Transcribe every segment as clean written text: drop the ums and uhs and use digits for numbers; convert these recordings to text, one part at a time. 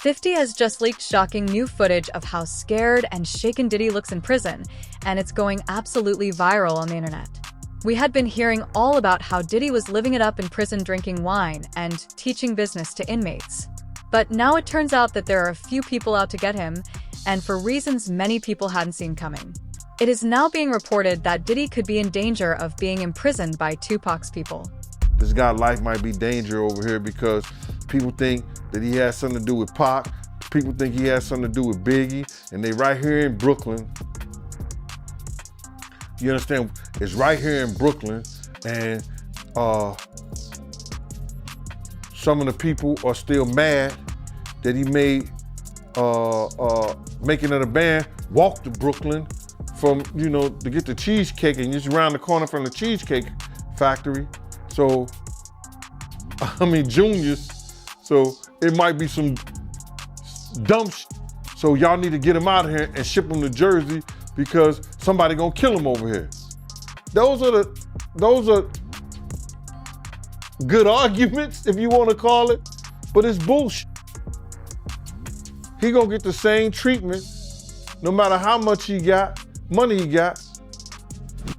50 has just leaked shocking new footage of how scared and shaken Diddy looks in prison, and it's going absolutely viral on the internet. We had been hearing all about how Diddy was living it up in prison, drinking wine and teaching business to inmates. But now it turns out that there are a few people out to get him, and for reasons many people hadn't seen coming. It is now being reported that Diddy could be in danger of being imprisoned by Tupac's people. This guy's life might be danger over here because people think that he has something to do with Pac. People think he has something to do with Biggie, and they right here in Brooklyn. You understand? It's right here in Brooklyn, and some of the people are still mad that he made Making of the Band walk to Brooklyn from, to get the cheesecake, and just around the corner from the Cheesecake Factory. So, Juniors. So it might be some dumb shit. So y'all need to get him out of here and ship him to Jersey because somebody gonna kill him over here. Those are good arguments, if you want to call it, but it's bullshit. He gonna get the same treatment no matter how much money he got.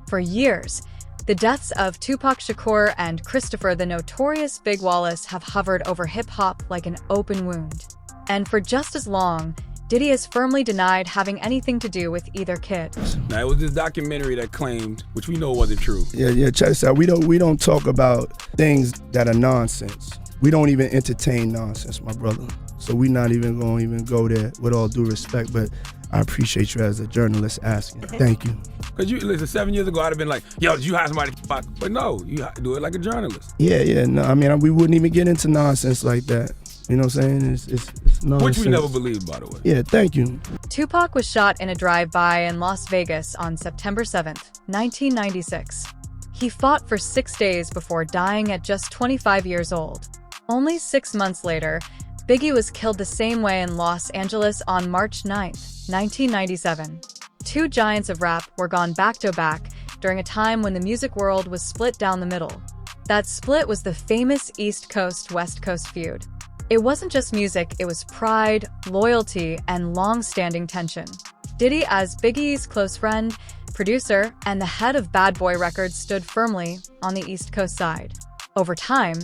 For years, the deaths of Tupac Shakur and Christopher the Notorious Big Wallace have hovered over hip-hop like an open wound. And for just as long, Diddy has firmly denied having anything to do with either kid. Now, it was this documentary that claimed, which we know wasn't true. Check this out. We don't talk about things that are nonsense. We don't even entertain nonsense, my brother. So we're not even going to go there, with all due respect, but I appreciate you as a journalist asking. Thank you. Because listen, 7 years ago, I'd have been like, yo, did you hire somebody to fuck? But no, you do it like a journalist. Yeah, no, we wouldn't even get into nonsense like that. You know what I'm saying? It's nonsense. Which we never believed, by the way. Yeah, thank you. Tupac was shot in a drive-by in Las Vegas on September 7th, 1996. He fought for 6 days before dying at just 25 years old. Only 6 months later, Biggie was killed the same way in Los Angeles on March 9th, 1997. Two giants of rap were gone back-to-back during a time when the music world was split down the middle. That split was the famous East Coast-West Coast feud. It wasn't just music, it was pride, loyalty, and long-standing tension. Diddy, as Biggie's close friend, producer, and the head of Bad Boy Records, stood firmly on the East Coast side. Over time,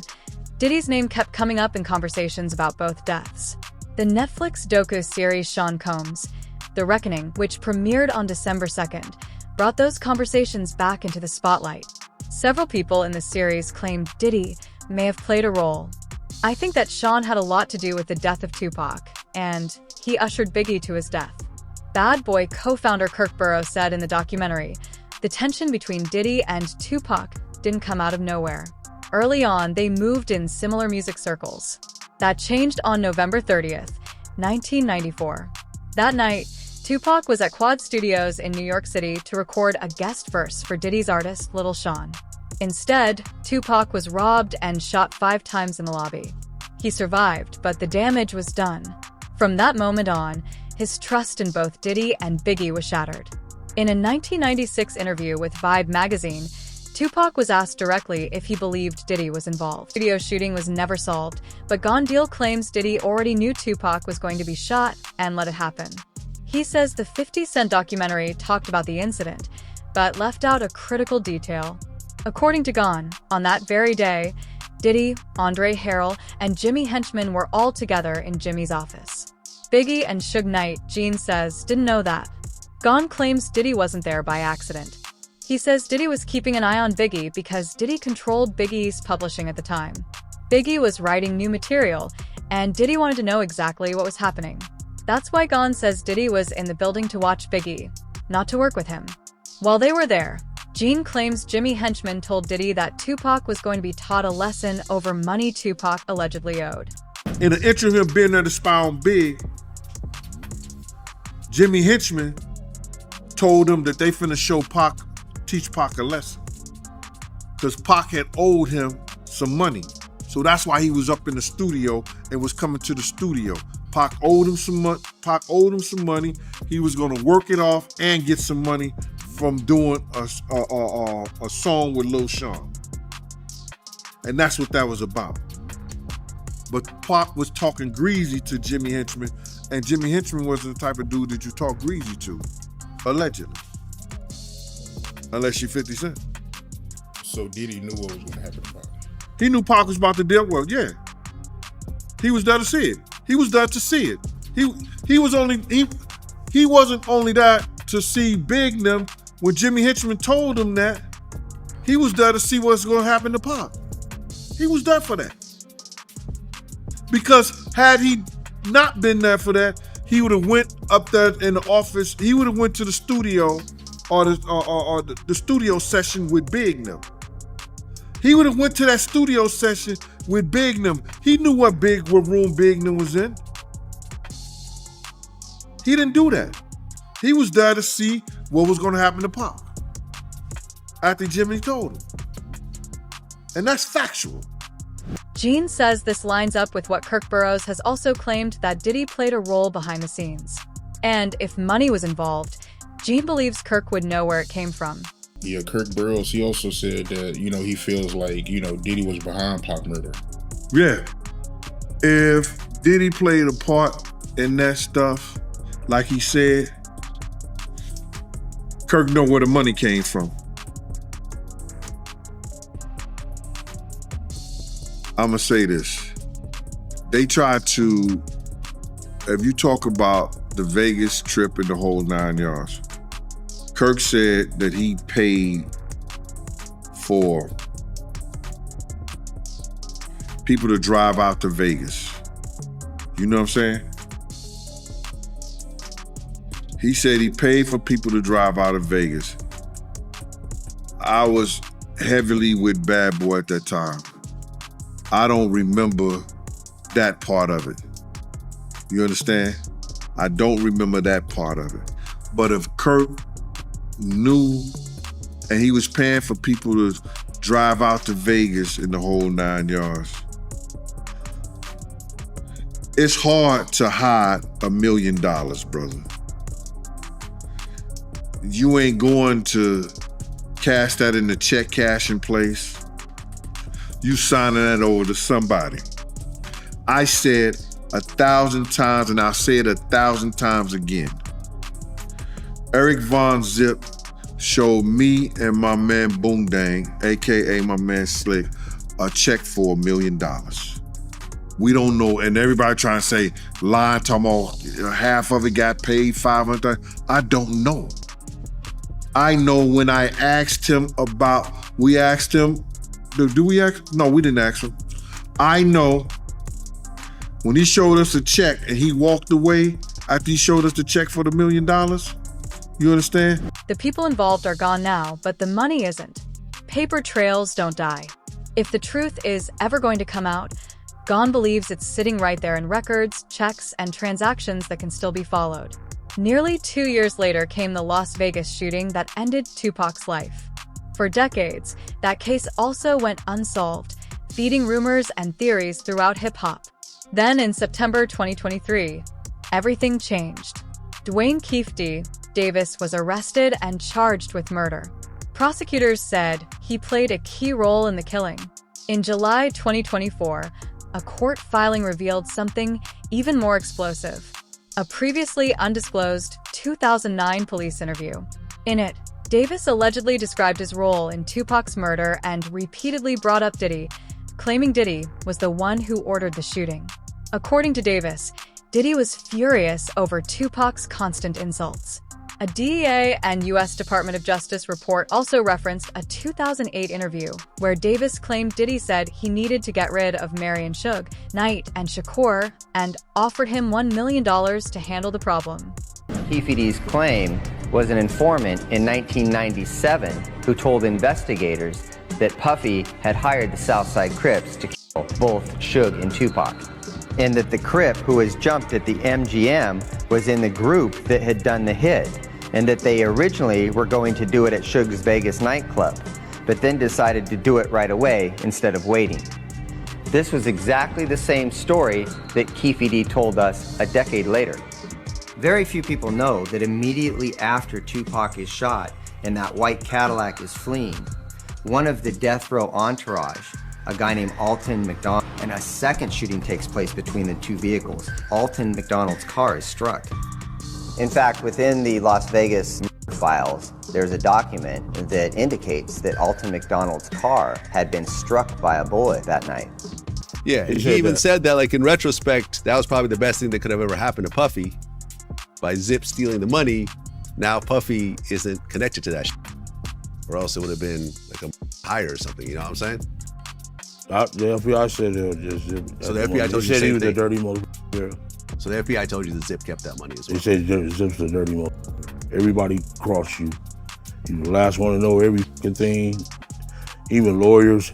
Diddy's name kept coming up in conversations about both deaths. The Netflix docu-series Sean Combs' The Reckoning, which premiered on December 2nd, brought those conversations back into the spotlight. Several people in the series claimed Diddy may have played a role. I think that Sean had a lot to do with the death of Tupac, and he ushered Biggie to his death. Bad Boy co-founder Kirk Burrows said in the documentary, the tension between Diddy and Tupac didn't come out of nowhere. Early on, they moved in similar music circles. That changed on November 30th, 1994. That night, Tupac was at Quad Studios in New York City to record a guest verse for Diddy's artist, Little Sean. Instead, Tupac was robbed and shot 5 times in the lobby. He survived, but the damage was done. From that moment on, his trust in both Diddy and Biggie was shattered. In a 1996 interview with Vibe magazine, Tupac was asked directly if he believed Diddy was involved. Studio shooting was never solved, but Gone Deal claims Diddy already knew Tupac was going to be shot and let it happen. He says the 50 Cent documentary talked about the incident, but left out a critical detail. According to Gone, on that very day, Diddy, Andre Harrell, and Jimmy Henchman were all together in Jimmy's office. Biggie and Suge Knight, Gene says, didn't know that. Gone claims Diddy wasn't there by accident. He says Diddy was keeping an eye on Biggie because Diddy controlled Biggie's publishing at the time. Biggie was writing new material, and Diddy wanted to know exactly what was happening. That's why Gone says Diddy was in the building to watch Biggie, not to work with him. While they were there, Gene claims Jimmy Henchman told Diddy that Tupac was going to be taught a lesson over money Tupac allegedly owed. In the interim of being there to spy on Big, Jimmy Henchman told him that they finna teach Pac a lesson. Because Pac had owed him some money. So that's why he was up in the studio and was coming to the studio. Pac owed him some money. He was gonna work it off and get some money from doing a song with Lil Sean. And that's what that was about. But Pac was talking greasy to Jimmy Henchman, and Jimmy Henchman wasn't the type of dude that you talk greasy to, allegedly. Unless you're 50 Cent. So Diddy knew what was going to happen to Pac. He knew Pac was about to deal well, yeah. He was there to see it. He was there to see it. He wasn't only there to see Big them. When Jimmy Henchman told him that, he was there to see what's going to happen to Pac. He was there for that. Because had he not been there for that, he would have went up there in the office. He would have went to the studio or the studio session with Big them. He would have went to that studio session with Big them. He knew what room Big them was in. He didn't do that. He was there to see what was going to happen to Pac after Jimmy told him. And that's factual. Gene says this lines up with what Kirk Burroughs has also claimed, that Diddy played a role behind the scenes. And if money was involved, Gene believes Kirk would know where it came from. Yeah, Kirk Burroughs, he also said that, he feels like, Diddy was behind Pac murder. Yeah. If Diddy played a part in that stuff, like he said, Kirk know where the money came from. I'm gonna say this. They tried to, if you talk about the Vegas trip and the whole 9 yards, Kirk said that he paid for people to drive out to Vegas. You know what I'm saying? He said he paid for people to drive out of Vegas. I was heavily with Bad Boy at that time. I don't remember that part of it. You understand? I don't remember that part of it. But if Kirk knew and he was paying for people to drive out to Vegas in the whole 9 yards, it's hard to hide $1 million, brother. You ain't going to cash that in the check cashing place. You signing that over to somebody. I said 1,000 times, and I'll say it 1,000 times again. Eric Von Zip showed me and my man Boondang, AKA my man Slick, a check for $1 million. We don't know, and everybody trying to say, lying, talking about half of it got paid, 500. I don't know. I know when I asked him about, we asked him, do we ask? No, we didn't ask him. I know when he showed us a check and he walked away after he showed us the check for the $1 million, you understand? The people involved are gone now, but the money isn't. Paper trails don't die. If the truth is ever going to come out, Gone believes it's sitting right there in records, checks, and transactions that can still be followed. Nearly 2 years later came the Las Vegas shooting that ended Tupac's life. For decades, that case also went unsolved, feeding rumors and theories throughout hip-hop. Then in September 2023, everything changed. Dwayne Keefe D. Davis was arrested and charged with murder. Prosecutors said he played a key role in the killing. In July 2024, a court filing revealed something even more explosive. A previously undisclosed 2009 police interview. In it, Davis allegedly described his role in Tupac's murder and repeatedly brought up Diddy, claiming Diddy was the one who ordered the shooting. According to Davis, Diddy was furious over Tupac's constant insults. A DEA and U.S. Department of Justice report also referenced a 2008 interview where Davis claimed Diddy said he needed to get rid of Marion Suge, Knight, and Shakur and offered him $1 million to handle the problem. Keefe D's claim was an informant in 1997 who told investigators that Puffy had hired the Southside Crips to kill both Suge and Tupac, and that the Crip who was jumped at the MGM was in the group that had done the hit, and that they originally were going to do it at Suge's Vegas nightclub, but then decided to do it right away instead of waiting. This was exactly the same story that Keefe D told us a decade later. Very few people know that immediately after Tupac is shot and that white Cadillac is fleeing, one of the death row entourage a guy named Alton McDonald, and a second shooting takes place between the two vehicles. Alton McDonald's car is struck. In fact, within the Las Vegas files, there's a document that indicates that Alton McDonald's car had been struck by a bullet that night. Yeah, and he even said that, like, in retrospect, that was probably the best thing that could have ever happened to Puffy. By Zip stealing the money, now Puffy isn't connected to that shit. Or else it would have been like a hire or something, you know what I'm saying? The FBI said it was just Zip. So the FBI told you the said he same was thing. a dirty motherfucker. So the FBI told you that Zip kept that money as well. They said Zip's a dirty motherfucker. Everybody crossed you. You the last one to know every thing. Even lawyers,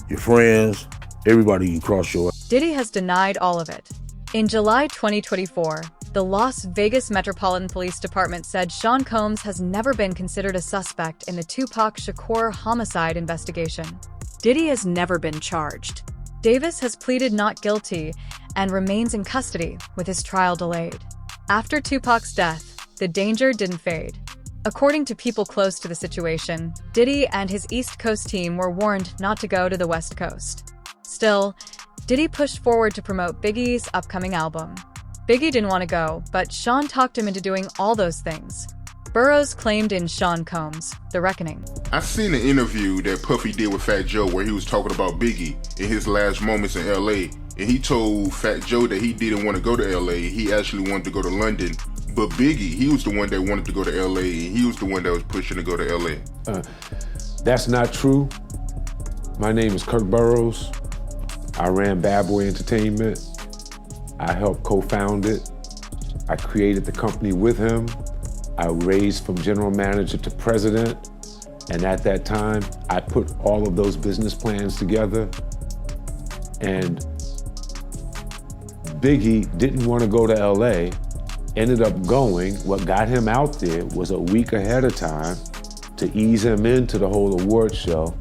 your friends, everybody can cross your ass. Diddy has denied all of it. In July 2024, the Las Vegas Metropolitan Police Department said Sean Combs has never been considered a suspect in the Tupac Shakur homicide investigation. Diddy has never been charged. Davis has pleaded not guilty and remains in custody with his trial delayed. After Tupac's death, the danger didn't fade. According to people close to the situation, Diddy and his East Coast team were warned not to go to the West Coast. Still, Diddy pushed forward to promote Biggie's upcoming album. Biggie didn't want to go, but Sean talked him into doing all those things. Burroughs claimed in Sean Combs, The Reckoning. I seen an interview that Puffy did with Fat Joe where he was talking about Biggie in his last moments in LA. And he told Fat Joe that he didn't want to go to LA. He actually wanted to go to London. But Biggie, he was the one that wanted to go to LA, and he was the one that was pushing to go to LA. That's not true. My name is Kirk Burroughs. I ran Bad Boy Entertainment. I helped co-found it. I created the company with him. I raised from general manager to president. And at that time, I put all of those business plans together. And Biggie didn't want to go to LA, ended up going. What got him out there was a week ahead of time to ease him into the whole award show.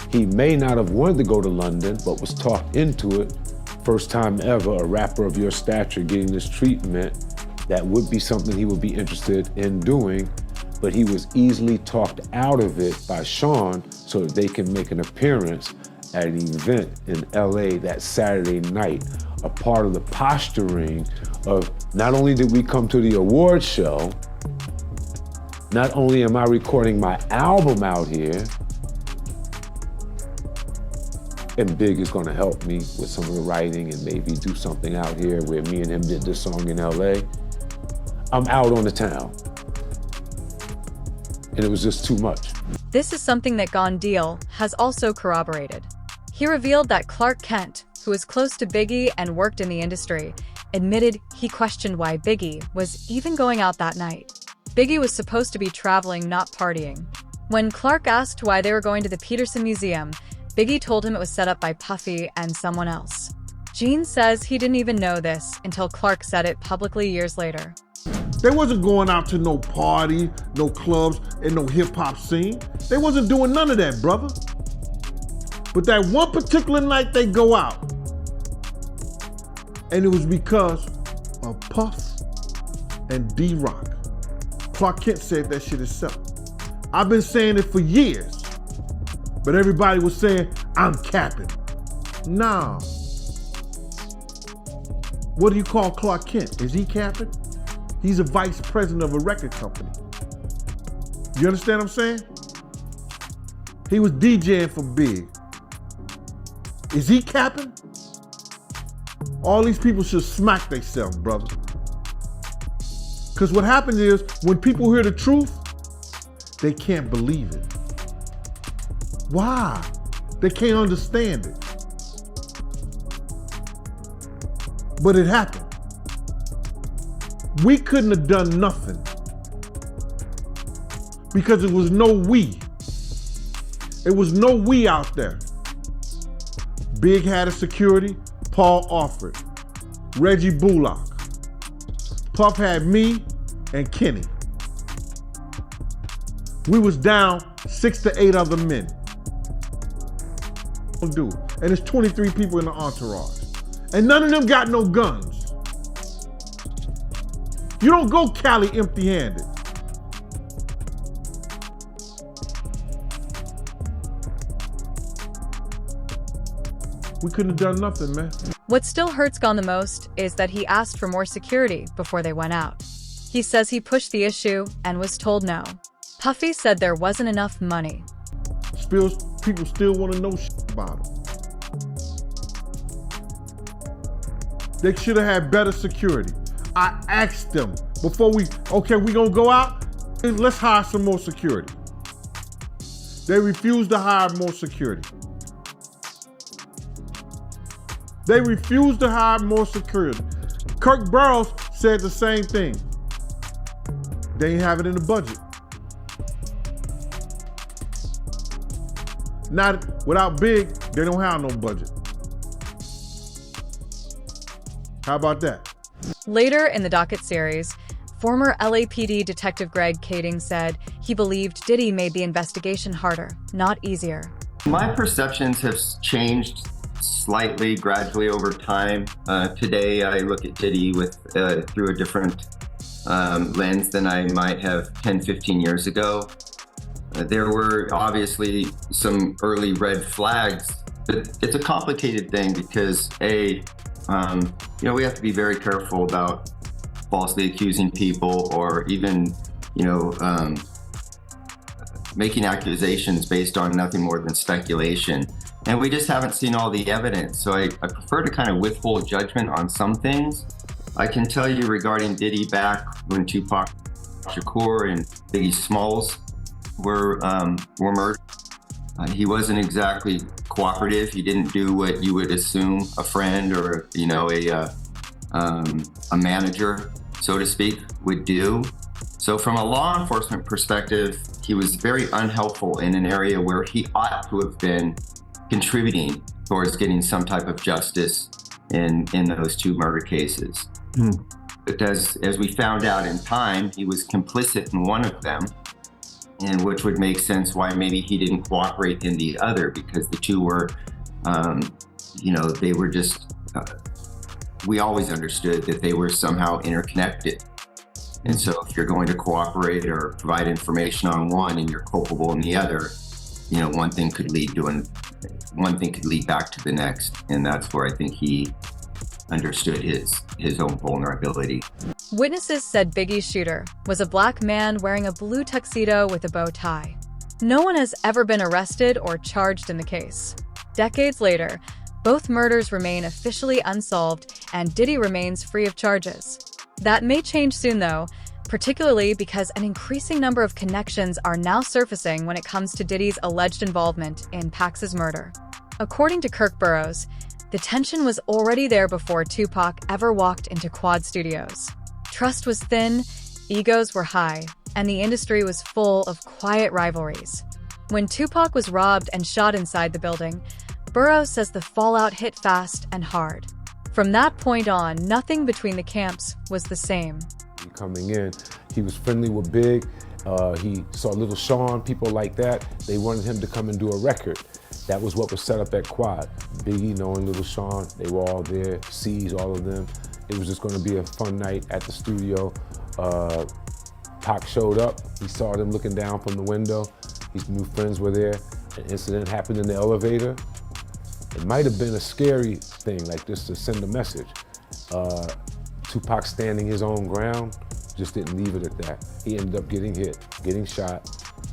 He may not have wanted to go to London, but was talked into it. First time ever, a rapper of your stature getting this treatment, that would be something he would be interested in doing, but he was easily talked out of it by Sean so that they can make an appearance at an event in LA that Saturday night, a part of the posturing of not only did we come to the award show, not only am I recording my album out here, and Big is gonna help me with some of the writing and maybe do something out here where me and him did this song in LA. I'm out on the town. And it was just too much. This is something that Gone Deal has also corroborated. He revealed that Clark Kent, who is close to Biggie and worked in the industry, admitted he questioned why Biggie was even going out that night. Biggie was supposed to be traveling, not partying. When Clark asked why they were going to the Peterson Museum, Biggie told him it was set up by Puffy and someone else. Gene says he didn't even know this until Clark said it publicly years later. They wasn't going out to no party, no clubs, and no hip-hop scene. They wasn't doing none of that, brother. But that one particular night they go out, and it was because of Puff and D-Rock. Clark Kent said that shit himself. I've been saying it for years. But everybody was saying, I'm capping. Nah. What do you call Clark Kent? Is he capping? He's a vice president of a record company. You understand what I'm saying? He was DJing for Big. Is he capping? All these people should smack themselves, brother. Because what happens is, when people hear the truth, they can't believe it. Why? They can't understand it. But it happened. We couldn't have done nothing because it was no we. It was no we out there. Big had a security, Paul Alford, Reggie Bullock. Puff had me and Kenny. We was down 6 to 8 other men. Do. And it's 23 people in the entourage. And none of them got no guns. You don't go Cali empty-handed. we couldn't have done nothing, man. What still hurts Gone the most is that he asked for more security before they went out. He says he pushed the issue and was told no. Puffy said there wasn't enough money. People still want to know about him. They should have had better security. I asked them before we gonna go out, let's hire some more security. They refused to hire more security. They refused to hire more security. Kirk Burrows said the same thing. They ain't have it in the budget. Not without Big, they don't have no budget. How about that? Later in the docket series, former LAPD Detective Greg Kading said he believed Diddy made the investigation harder, not easier. My perceptions have changed slightly, gradually over time. Today, I look at Diddy through a different lens than I might have 10, 15 years ago. There were obviously some early red flags, but it's a complicated thing because we have to be very careful about falsely accusing people or even, making accusations based on nothing more than speculation. And we just haven't seen all the evidence. So I prefer to kind of withhold judgment on some things. I can tell you regarding Diddy back when Tupac Shakur and Biggie Smalls were murdered. He wasn't exactly cooperative. He didn't do what you would assume a friend or a manager, so to speak, would do. So from a law enforcement perspective, he was very unhelpful in an area where he ought to have been contributing towards getting some type of justice in those two murder cases. But as we found out in time, he was complicit in one of them, and which would make sense why maybe he didn't cooperate in the other, because the two were, they were just, we always understood that they were somehow interconnected. And so if you're going to cooperate or provide information on one and you're culpable in the other, one thing could lead back to the next. And that's where I think he understood his own vulnerability. Witnesses said Biggie's shooter was a black man wearing a blue tuxedo with a bow tie. No one has ever been arrested or charged in the case. Decades later, both murders remain officially unsolved and Diddy remains free of charges. That may change soon though, particularly because an increasing number of connections are now surfacing when it comes to Diddy's alleged involvement in Pax's murder. According to Kirk Burrows, the tension was already there before Tupac ever walked into Quad Studios. Trust was thin, egos were high, and the industry was full of quiet rivalries. When Tupac was robbed and shot inside the building, Burrows says the fallout hit fast and hard. From that point on, nothing between the camps was the same. Coming in, he was friendly with Big. He saw Little Sean, people like that. They wanted him to come and do a record. That was what was set up at Quad. Biggie, knowing Little Sean, they were all there, C's, all of them. It was just gonna be a fun night at the studio. Pac showed up, he saw them looking down from the window. His new friends were there. An incident happened in the elevator. It might have been a scary thing, like this to send a message. Tupac standing his own ground, just didn't leave it at that. He ended up getting hit, getting shot.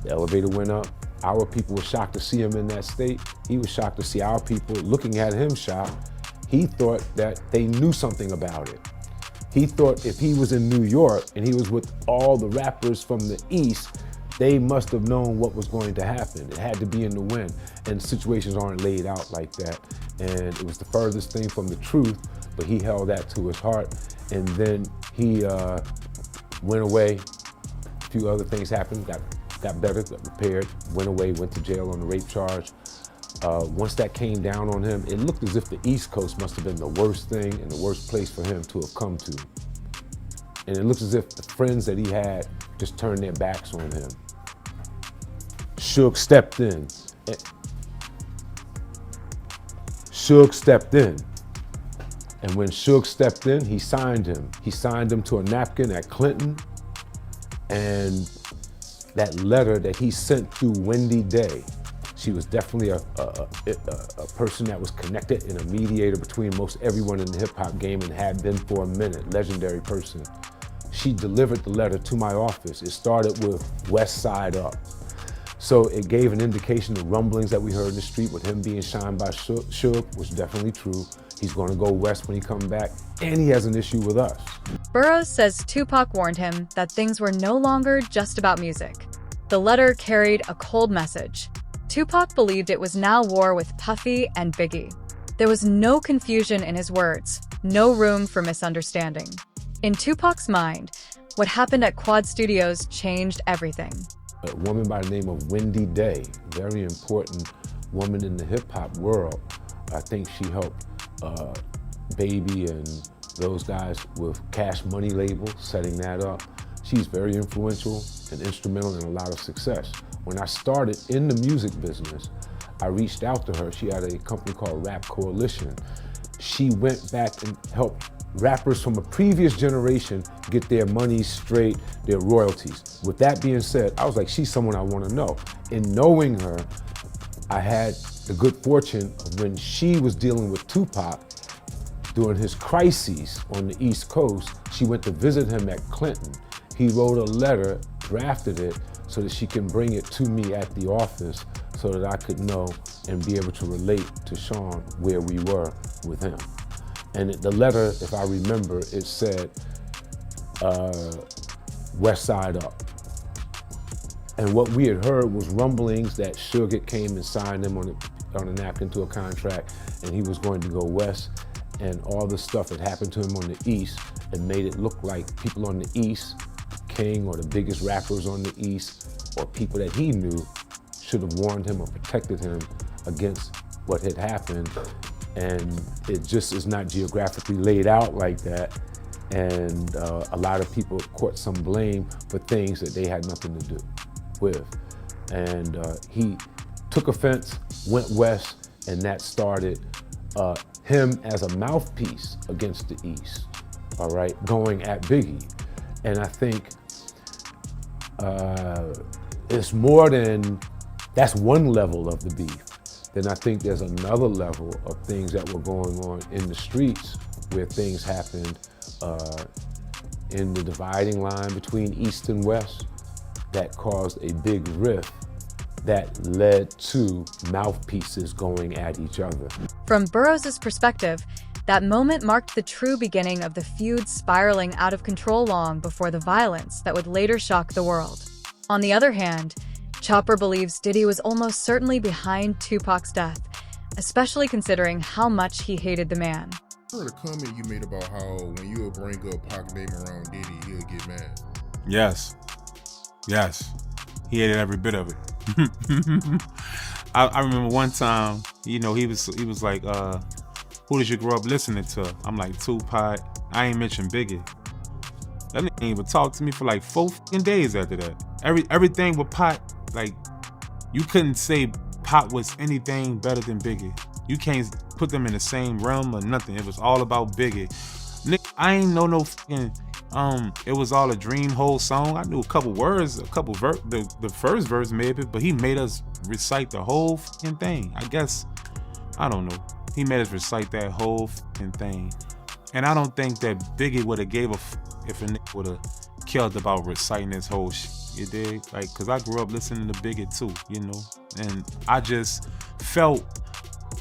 The elevator went up. Our people were shocked to see him in that state. He was shocked to see our people looking at him shot. He thought that they knew something about it. He thought if he was in New York and he was with all the rappers from the East, they must have known what was going to happen. It had to be in the wind, and situations aren't laid out like that. And it was the furthest thing from the truth, but he held that to his heart. And then he went away. A few other things happened, got better, got repaired, went away, went to jail on the rape charge. Once that came down on him, it looked as if the East Coast must have been the worst thing and the worst place for him to have come to. And it looks as if the friends that he had just turned their backs on him. Suge stepped in. And when Suge stepped in, he signed him. He signed him to a napkin at Clinton. And that letter that he sent through Wendy Day, She was definitely a person that was connected and a mediator between most everyone in the hip hop game and had been for a minute, legendary person. She delivered the letter to my office. It started with West Side Up. So it gave an indication of rumblings that we heard in the street with him being shined by Suge was definitely true. He's gonna go west when he comes back, and he has an issue with us. Burroughs says Tupac warned him that things were no longer just about music. The letter carried a cold message. Tupac believed it was now war with Puffy and Biggie. There was no confusion in his words, no room for misunderstanding. In Tupac's mind, what happened at Quad Studios changed everything. A woman by the name of Wendy Day, very important woman in the hip hop world. I think she helped Baby and those guys with Cash Money label, setting that up. She's very influential and instrumental in a lot of success. When I started in the music business, I reached out to her. She had a company called Rap Coalition. She went back and helped rappers from a previous generation get their money straight, their royalties. With that being said, I was like, she's someone I want to know. In knowing her, I had the good fortune of when she was dealing with Tupac during his crises on the East Coast, she went to visit him at Clinton. He wrote a letter, drafted it, so that she can bring it to me at the office so that I could know and be able to relate to Sean where we were with him. And the letter, if I remember, it said, West Side Up. And what we had heard was rumblings that Suge came and signed him on a napkin to a contract, and he was going to go west, and all the stuff that happened to him on the East and made it look like people on the East, King or the biggest rappers on the East, or people that he knew should have warned him or protected him against what had happened. And it just is not geographically laid out like that. And a lot of people caught some blame for things that they had nothing to do with. And he took offense, went west, and that started him as a mouthpiece against the East, all right, going at Biggie. And I think it's more than, that's one level of the beef. Then I think there's another level of things that were going on in the streets where things happened in the dividing line between East and West that caused a big rift that led to mouthpieces going at each other. From Burroughs' perspective, that moment marked the true beginning of the feud spiraling out of control long before the violence that would later shock the world. On the other hand, Chopper believes Diddy was almost certainly behind Tupac's death, especially considering how much he hated the man. I heard a comment you made about how when you would bring up Pac's name around Diddy, he'll get mad. Yes. He hated every bit of it. I remember one time, he was like, who did you grow up listening to? I'm like, Tupac. I ain't mentioned Biggie. That nigga ain't even talk to me for like 4 days after that. Everything with Pac, like, you couldn't say Pac was anything better than Biggie. You can't put them in the same realm or nothing. It was all about Biggie. Nigga, I ain't know no fucking, it was all a dream whole song. I knew a couple words, the first verse maybe, but he made us recite the whole fucking thing. I guess, I don't know. He made us recite that whole fucking thing. And I don't think that Biggie would have gave a if a nigga would have killed about reciting his whole shit. You dig? Like, cause I grew up listening to Biggie too, and I just felt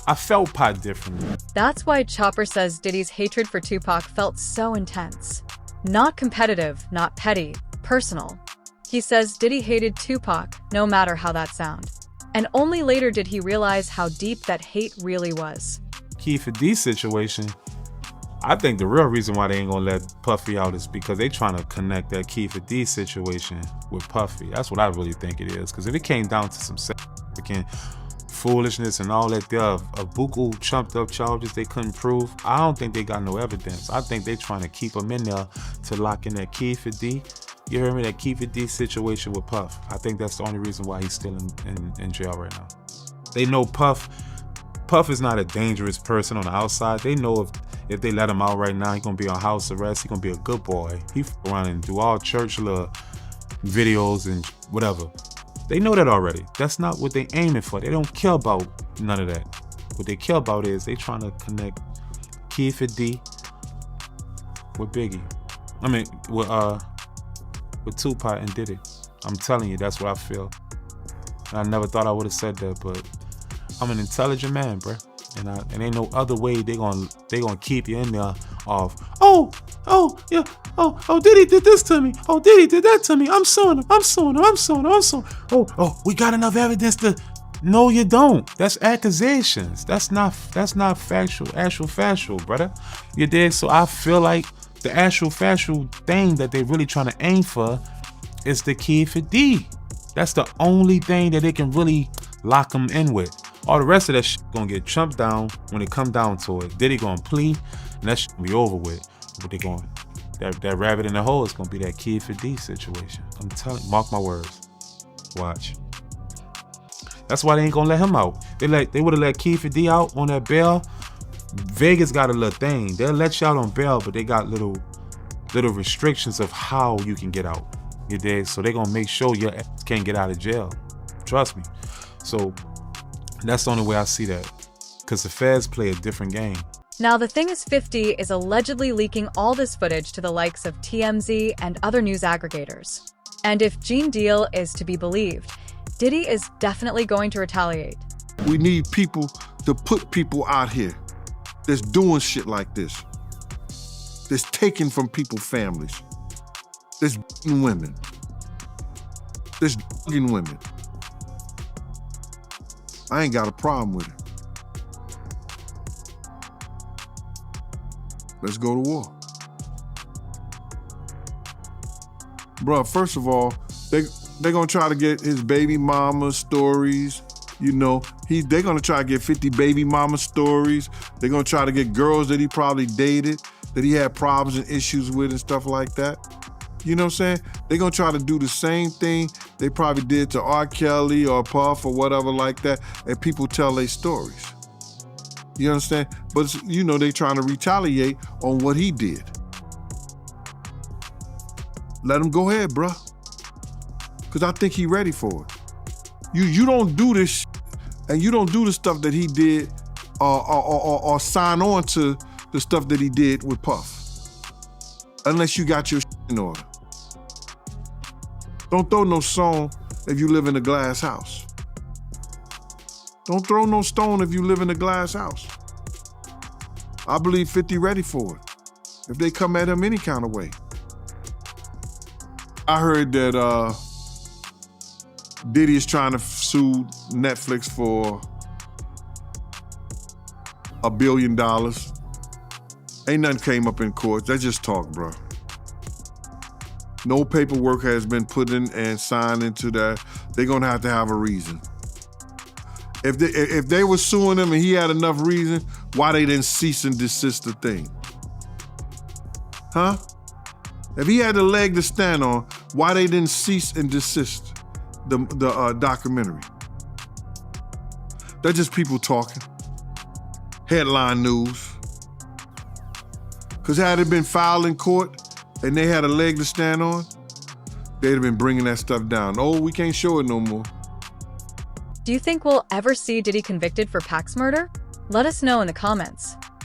Pac differently. That's why Chopper says Diddy's hatred for Tupac felt so intense. Not competitive, not petty, personal. He says Diddy hated Tupac, no matter how that sound. And only later did he realize how deep that hate really was. Keefe D situation, I think the real reason why they ain't gonna let Puffy out is because they trying to connect that Keefe D situation with Puffy. That's what I really think it is. Because if it came down to some significant foolishness and all that, there are buku chumped up charges they couldn't prove, I don't think they got no evidence. I think they trying to keep him in there to lock in that Keefe D. You heard me? That Keefe D situation with Puff. I think that's the only reason why he's still in jail right now. They know Puff is not a dangerous person on the outside. They know if they let him out right now, he's gonna be on house arrest. He's gonna be a good boy. He around and do all church little videos and whatever. They know that already. That's not what they aiming for. They don't care about none of that. What they care about is they trying to connect Kid for D with Biggie. I mean, with Tupac and Diddy. I'm telling you, that's what I feel. And I never thought I would have said that, but I'm an intelligent man, bruh. And ain't no other way they gonna keep you in there of, oh, yeah, oh, Diddy did this to me. Oh, Diddy did that to me. I'm suing him. Oh, we got enough evidence to. No, you don't. That's accusations. That's not factual, brother. You dig? So I feel like the actual factual thing that they really trying to aim for is the Kid for D. That's the only thing that they can really lock them in with. All the rest of that shit gonna get chumped down when it come down to it. Diddy gonna plea, and that shit gonna be over with. But they going that rabbit in the hole is gonna be that Kid for D situation. I'm telling you, mark my words. Watch. That's why they ain't gonna let him out. They would have let Kid for D out on that bail. Vegas got a little thing. They'll let you out on bail, but they got little restrictions of how you can get out. You dig? So they gonna make sure your ass can't get out of jail. Trust me. So that's the only way I see that. Because the feds play a different game. Now, the thing is, 50 is allegedly leaking all this footage to the likes of TMZ and other news aggregators. And if Gene Deal is to be believed, Diddy is definitely going to retaliate. We need people to put people out here that's doing shit like this. That's taking from people's families. That's women. That's women. I ain't got a problem with it. Let's go to war. Bruh, first of all, they're gonna try to get his baby mama stories. You know, they're gonna try to get 50 baby mama stories. They're gonna try to get girls that he probably dated, that he had problems and issues with and stuff like that. You know what I'm saying? They're gonna try to do the same thing they probably did to R. Kelly or Puff or whatever like that, and people tell their stories. You understand? But, you know, they trying to retaliate on what he did. Let him go ahead, bruh. Because I think he ready for it. You don't do this shit, and you don't do the stuff that he did or sign on to the stuff that he did with Puff. Unless you got your shit in order. Don't throw no stone if you live in a glass house. Don't throw no stone if you live in a glass house. I believe 50 ready for it. If they come at him any kind of way. I heard that Diddy is trying to sue Netflix for $1 billion. Ain't nothing came up in court. That's just talk, bro. No paperwork has been put in and signed into that. They're gonna have to have a reason. If they were suing him and he had enough reason, why they didn't cease and desist the thing? Huh? If he had a leg to stand on, why they didn't cease and desist the documentary? They're just people talking. Headline news. Because had it been filed in court and they had a leg to stand on, they'd have been bringing that stuff down. Oh, we can't show it no more. Do you think we'll ever see Diddy convicted for Pac's murder? Let us know in the comments.